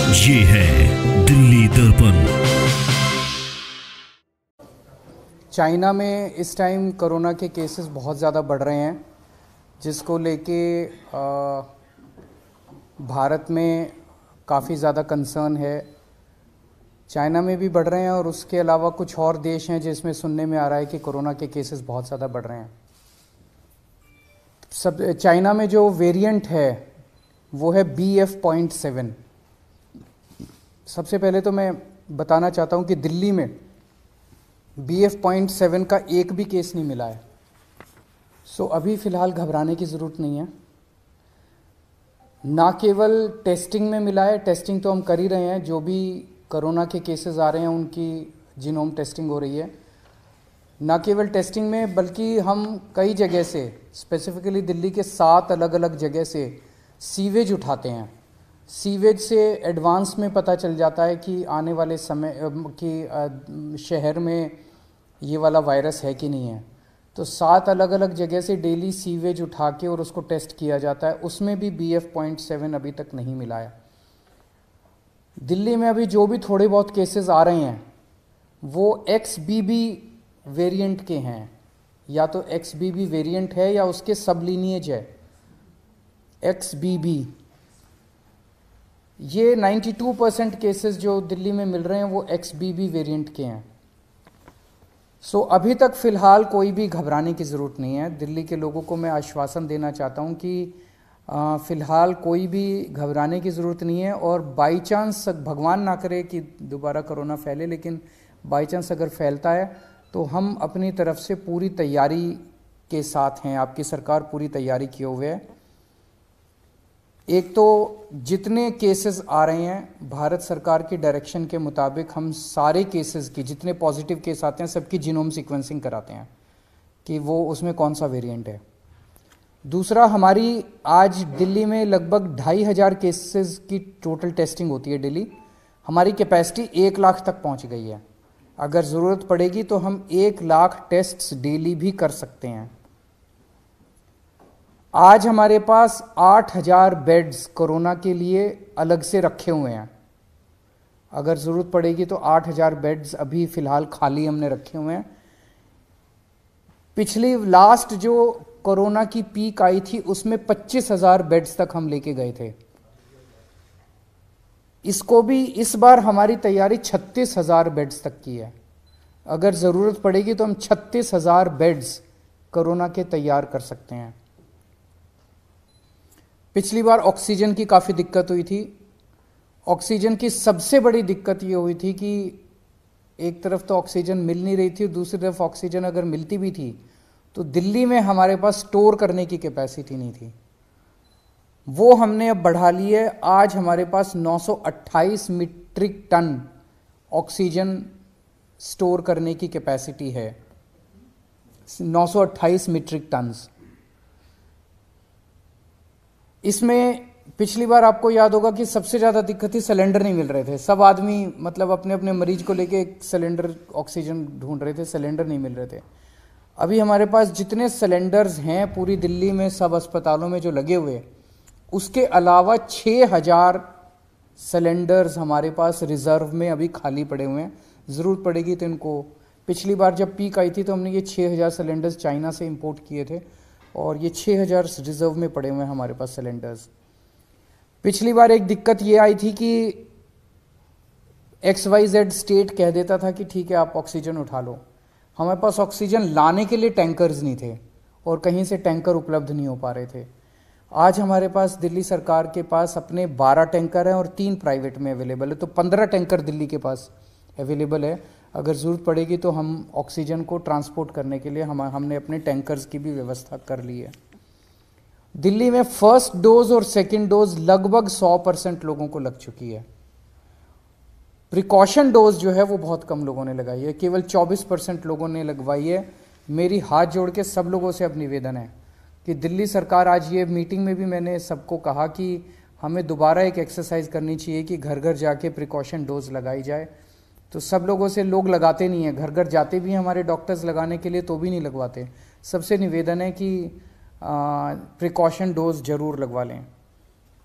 ये है दिल्ली दर्पण। चाइना में इस टाइम कोरोना के केसेस बहुत ज़्यादा बढ़ रहे हैं, जिसको लेके भारत में काफ़ी ज़्यादा कंसर्न है। चाइना में भी बढ़ रहे हैं और उसके अलावा कुछ और देश हैं जिसमें सुनने में आ रहा है कि कोरोना के केसेस बहुत ज़्यादा बढ़ रहे हैं। चाइना में जो वेरिएंट है वो है BF.7। सबसे पहले तो मैं बताना चाहता हूँ कि दिल्ली में BF.7 का एक भी केस नहीं मिला है। अभी फ़िलहाल घबराने की ज़रूरत नहीं है। ना केवल टेस्टिंग में मिला है, टेस्टिंग तो हम कर ही रहे हैं, जो भी कोरोना के केसेस आ रहे हैं उनकी जीनोम टेस्टिंग हो रही है। ना केवल टेस्टिंग में बल्कि हम कई जगह से, स्पेसिफिकली दिल्ली के 7 अलग अलग जगह से सीवेज उठाते हैं। सीवेज से एडवांस में पता चल जाता है कि आने वाले समय कि शहर में ये वाला वायरस है कि नहीं है। तो 7 अलग अलग जगह से डेली सीवेज उठा के और उसको टेस्ट किया जाता है, उसमें भी BF.7 अभी तक नहीं मिला है। दिल्ली में अभी जो भी थोड़े बहुत केसेस आ रहे हैं वो XBB वेरिएंट के हैं, या तो XBB वेरिएंट है या उसके सब लीनिएज है XBB। ये 92% केसेस जो दिल्ली में मिल रहे हैं वो XBB वेरिएंट के हैं। अभी तक फ़िलहाल कोई भी घबराने की ज़रूरत नहीं है। दिल्ली के लोगों को मैं आश्वासन देना चाहता हूँ कि फ़िलहाल कोई भी घबराने की ज़रूरत नहीं है। और बाई चांस, भगवान ना करे कि दोबारा कोरोना फैले, लेकिन बाई चांस अगर फैलता है तो हम अपनी तरफ से पूरी तैयारी के साथ हैं। आपकी सरकार पूरी तैयारी किए हुए है। एक तो जितने केसेस आ रहे हैं, भारत सरकार की डायरेक्शन के मुताबिक हम सारे केसेस की, जितने पॉजिटिव केस आते हैं सबकी जीनोम सीक्वेंसिंग कराते हैं कि वो उसमें कौन सा वेरिएंट है। दूसरा, हमारी आज दिल्ली में लगभग 2500 केसेस की टोटल टेस्टिंग होती है डेली। हमारी कैपेसिटी 1 लाख तक पहुंच गई है। अगर ज़रूरत पड़ेगी तो हम 1 लाख टेस्ट्स डेली भी कर सकते हैं। आज हमारे पास 8000 बेड्स कोरोना के लिए अलग से रखे हुए हैं। अगर ज़रूरत पड़ेगी तो 8000 बेड्स अभी फ़िलहाल खाली हमने रखे हुए हैं। पिछली लास्ट जो कोरोना की पीक आई थी उसमें 25,000 बेड्स तक हम लेके गए थे। इसको भी इस बार हमारी तैयारी 36,000 बेड्स तक की है। अगर ज़रूरत पड़ेगी तो हम 36,000 बेड्स कोरोना के तैयार कर सकते हैं। पिछली बार ऑक्सीजन की काफ़ी दिक्कत हुई थी। ऑक्सीजन की सबसे बड़ी दिक्कत ये हुई थी कि एक तरफ तो ऑक्सीजन मिल नहीं रही थी, दूसरी तरफ ऑक्सीजन अगर मिलती भी थी तो दिल्ली में हमारे पास स्टोर करने की कैपेसिटी नहीं थी। वो हमने अब बढ़ा ली है। आज हमारे पास 928 मीट्रिक टन ऑक्सीजन स्टोर करने की कैपेसिटी है। 928 मीट्रिक टन्स। इसमें पिछली बार आपको याद होगा कि सबसे ज़्यादा दिक्कत थी, सिलेंडर नहीं मिल रहे थे। सब आदमी मतलब अपने अपने मरीज को लेके एक सिलेंडर ऑक्सीजन ढूंढ रहे थे, सिलेंडर नहीं मिल रहे थे। अभी हमारे पास जितने सिलेंडर्स हैं पूरी दिल्ली में सब अस्पतालों में जो लगे हुए, उसके अलावा 6000 सिलेंडर्स हमारे पास रिज़र्व में अभी खाली पड़े हुए हैं। ज़रूरत पड़ेगी तो इनको, पिछली बार जब पीक आई थी तो हमने ये 6000 सिलेंडर्स चाइना से इंपोर्ट किए थे और ये 6000 रिजर्व में पड़े हुए हैं हमारे पास सिलेंडर्स। पिछली बार एक दिक्कत ये आई थी कि XYZ स्टेट कह देता था कि ठीक है आप ऑक्सीजन उठा लो। हमारे पास ऑक्सीजन लाने के लिए टैंकर्स नहीं थे और कहीं से टैंकर उपलब्ध नहीं हो पा रहे थे। आज हमारे पास दिल्ली सरकार के पास अपने 12 टैंकर हैं और 3 प्राइवेट में अवेलेबल है, तो 15 टैंकर दिल्ली के पास अवेलेबल है। अगर ज़रूरत पड़ेगी तो हम ऑक्सीजन को ट्रांसपोर्ट करने के लिए हमने अपने टैंकर्स की भी व्यवस्था कर ली है। दिल्ली में फर्स्ट डोज और सेकंड डोज लगभग 100% लोगों को लग चुकी है। प्रिकॉशन डोज जो है वो बहुत कम लोगों ने लगाई है, केवल 24% लोगों ने लगवाई है। मेरी हाथ जोड़ के सब लोगों से अब निवेदन है कि दिल्ली सरकार, आज ये मीटिंग में भी मैंने सबको कहा कि हमें दोबारा एक एक्सरसाइज करनी चाहिए कि घर घर जाके प्रिकॉशन डोज लगाई जाए। तो सब लोगों से, लोग लगाते नहीं हैं, घर घर जाते भी हैं हमारे डॉक्टर्स लगाने के लिए तो भी नहीं लगवाते। सबसे निवेदन है कि प्रिकॉशन डोज ज़रूर लगवा लें।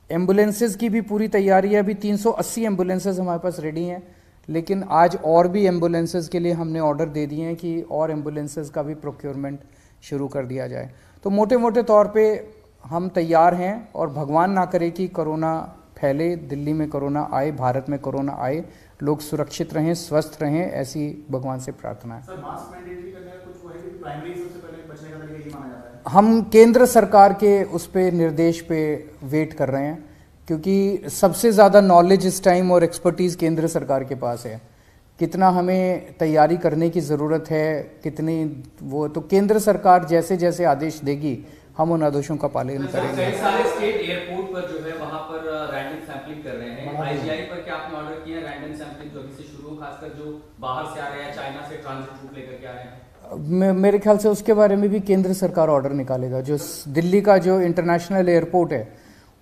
एम्बुलेंसेस की भी पूरी तैयारी है। अभी 380 एम्बुलेंसेस हमारे पास रेडी हैं, लेकिन आज और भी एम्बुलेंसेस के लिए हमने ऑर्डर दे दिए हैं कि और एम्बुलेंसेस का भी प्रोक्योरमेंट शुरू कर दिया जाए। तो मोटे मोटे तौर पे हम तैयार हैं, और भगवान ना करे कि कोरोना फैले, दिल्ली में कोरोना आए, भारत में कोरोना आए, लोग सुरक्षित रहें, स्वस्थ रहें, ऐसी भगवान से प्रार्थना है। सर, मास्क मैंडेटरी करने का कुछ हुआ है कि प्राइमरी सबसे पहले बचने का तरीका ये माना जाता है? हम केंद्र सरकार के उस पे निर्देश पे वेट कर रहे हैं, क्योंकि सबसे ज़्यादा नॉलेज इस टाइम और एक्सपर्टीज़ केंद्र सरकार के पास है। कितना हमें तैयारी करने की ज़रूरत है, कितनी वो, तो केंद्र सरकार जैसे जैसे आदेश देगी हम उन आदेशों का पालन करेंगे। कई सारे स्टेट एयरपोर्ट पर जो है वहां पर रैंडम सैंपलिंग कर रहे हैं। आईजीआई पर क्या आपने ऑर्डर किया है रैंडम सैंपलिंग जो अभी से शुरू हो, खासकर जो बाहर से आ रहे हैं, चाइना से ट्रांजिट रूट लेकर के आ रहे हैं? मेरे ख्याल से उसके बारे में भी केंद्र सरकार ऑर्डर निकालेगा। जो दिल्ली का जो इंटरनेशनल एयरपोर्ट है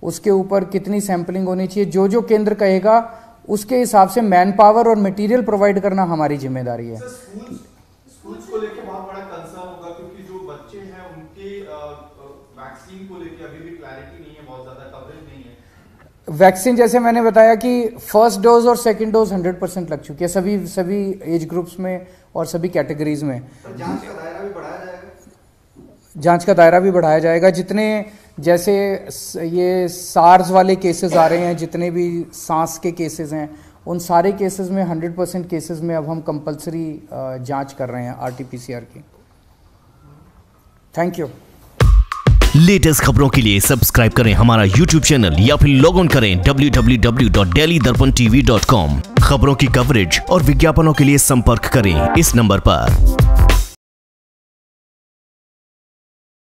उसके ऊपर कितनी सैंपलिंग होनी चाहिए, जो जो केंद्र कहेगा उसके हिसाब से मैन पावर और मटेरियल प्रोवाइड करना हमारी जिम्मेदारी है। स्कूल्स को लेकर बहुत बड़ा कंसर्न होगा, क्योंकि जो बच्चे हैं उनके वैक्सीन को लेकर अभी भी क्लैरिटी नहीं है, बहुत ज्यादा कवरेज नहीं है। वैक्सीन जैसे मैंने बताया कि फर्स्ट डोज और सेकंड डोज 100% लग चुकी है सभी एज ग्रुप्स में और सभी कैटेगरीज में। जांच का दायरा भी बढ़ाया जाएगा? जांच का दायरा भी बढ़ाया जाएगा। जितने जैसे ये सार्स वाले केसेस आ रहे हैं, जितने भी सांस के केसेस हैं, उन सारे केसेस में 100% केसेस में अब हम कंपलसरी जांच कर रहे हैं RT-PCR की। Thank you. लेटेस्ट खबरों के लिए सब्सक्राइब करें हमारा YouTube चैनल या फिर लॉग ऑन करें www.delhidarpantv.com। खबरों की कवरेज और विज्ञापनों के लिए संपर्क करें इस नंबर पर।